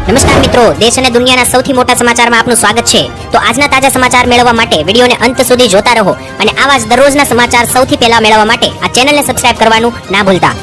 નમસ્કાર મિત્રો, દેશ અને દુનિયાના સૌથી મોટા સમાચારમાં આપનું સ્વાગત છે. તો આજના તાજા સમાચાર મેળવવા માટે વિડીયોને અંત સુધી જોતા રહો અને આવા જ દરરોજના સમાચાર સૌથી પહેલા મેળવવા માટે આ ચેનલને સબસ્ક્રાઇબ કરવાનું ના ભૂલતા.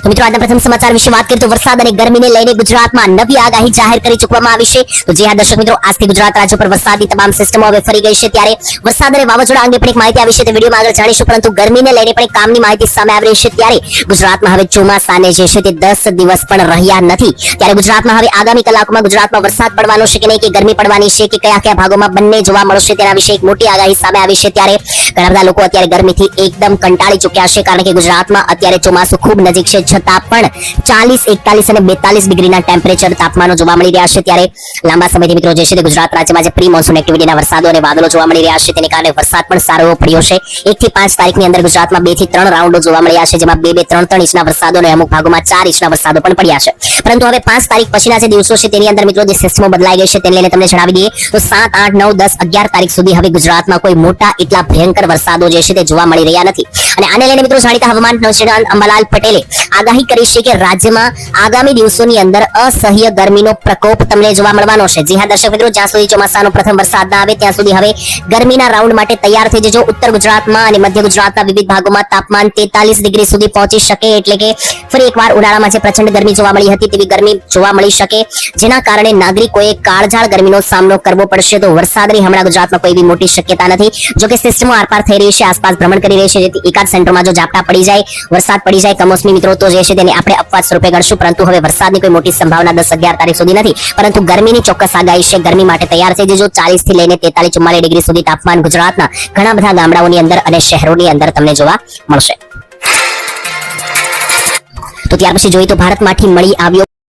તો મિત્રો, આજના પ્રથમ સમાચાર વિશે વાત કરીએ તો વરસાદ અને ગરમીને લઈને ગુજરાતમાં નવી આગાહી જાહેર કરી ચૂકવામાં આવી છે. તો જી હા દર્શક મિત્રો, આજથી ગુજરાત રાજ્ય પર વરસાદની તમામ સિસ્ટમો હવે ફરી ગઈ છે. ત્યારે વરસાદ અને વાવાઝોડા અંગે પણ એક માહિતી આવી છે, તે વિડીયોમાં આગળ જાણીશું. પરંતુ ગરમીને લઈને પણ એક કામની માહિતી સામે આવી રહી છે. ત્યારે ગુજરાતમાં હવે ચોમાસાને જે છે તે 10 દિવસ પણ રહ્યા નથી. ત્યારે ગુજરાતમાં હવે આગામી કલાકોમાં ગુજરાતમાં વરસાદ પડવાનો છે કે નહીં, કે ગરમી પડવાની છે, કે કયા કયા ભાગોમાં બંને જોવા મળશે, તેના વિશે એક મોટી આગાહી સામે આવી છે. ત્યારે ઘણા બધા લોકો અત્યારે ગરમીથી એકદમ કંટાળી ચૂક્યા છે, કારણ કે ગુજરાતમાં અત્યારે ચોમાસું ખૂબ નજીક છે, છતાં પણ 40, 41 અને 42 ડિગ્રીના ટેમ્પરેચર તાપમાનો જોવા મળી રહ્યા છે. ત્યારે લાંબા સમયથી મિત્રો જે છે તે ગુજરાત રાજ્યમાં જે પ્રી મોન્સૂન એક્ટિવિટીના વરસાદો અને વાદળો જોવા મળી રહ્યા છે, તેને કારણે વરસાદ પણ સારો એવો પડ્યો છે. 1 થી 5 તારીખની અંદર ગુજરાતમાં 2 થી 3 રાઉન્ડો જોવા મળ્યા છે, જેમાં 2, 3 ઇંચના વરસાદો અને અમુક ભાગોમાં 4 ઇંચના વરસાદો પણ પડ્યા છે. પરંતુ હવે 5 તારીખ પછીના જે દિવસો છે તેની અંદર મિત્રો જે સિસ્ટમો બદલાઈ ગઈ છે તેને લઈને તમને જણાવી દઈએ તો 7, 8, 9, 10, 11 તારીખ સુધી હવે ગુજરાતમાં કોઈ મોટા એટલા ભયંકર વરસાદો જે છે તે જોવા મળી રહ્યા નથી. અને આને લઈને મિત્રો જાણીતા હવામાન નિષ્ણાત અંબાલાલ પટેલે આગાહી કરી છે કે રાજ્યમાં આગામી દિવસોની અંદર અસહ્ય ગરમીનો પ્રકોપ તમને જોવા મળવાનો છે. જી હા દર્શક મિત્રો, જ્યાં સુધી ચોમાસાનો પ્રથમ વરસાદ ના આવે ત્યાં સુધી હવે ગરમીના રાઉન્ડ માટે તૈયાર થઈ જજો. ઉત્તર ગુજરાતમાં અને મધ્ય ગુજરાતના વિવિધ ભાગોમાં તાપમાન 43 ડિગ્રી સુધી પહોંચી શકે, એટલે કે ફરી એકવાર ઉનાળામાં જે પ્રચંડ ગરમી જોવા મળી હતી તેવી ગરમી જોવા મળી શકે, જેના કારણે નાગરિકોએ કાળઝાળ ગરમીનો સામનો કરવો પડશે. તો વરસાદની હમણાં ગુજરાતમાં કોઈ એવી મોટી શક્યતા નથી. જો કે સિસ્ટમો આરપાર થઈ રહી છે, આસપાસ ભ્રમણ કરી રહી છે, જેથી એકાદ સેન્ટરમાં જો ઝાપટા પડી જાય, વરસાદ પડી જાય કમોસમી મિત્રો, તો જે છે તેને આપણે અપવાદ સ્વરૂપે ગણશું. પરંતુ હવે વરસાદની કોઈ મોટી સંભાવના 10, 11 તારીખ સુધી નથી. પરંતુ ગરમીની ચોક્કસ આગાહી છે. ગરમી માટે તૈયાર થઈ જજો. 40 થી લઈને 43, 44 ડિગ્રી સુધી તાપમાન ગુજરાતના ઘણા બધા ગામડાઓની અંદર અને શહેરોની અંદર તમને જોવા મળશે. તો ત્યાર પછી જોઈએ તો ભારતમાંથી મળી આવ્યો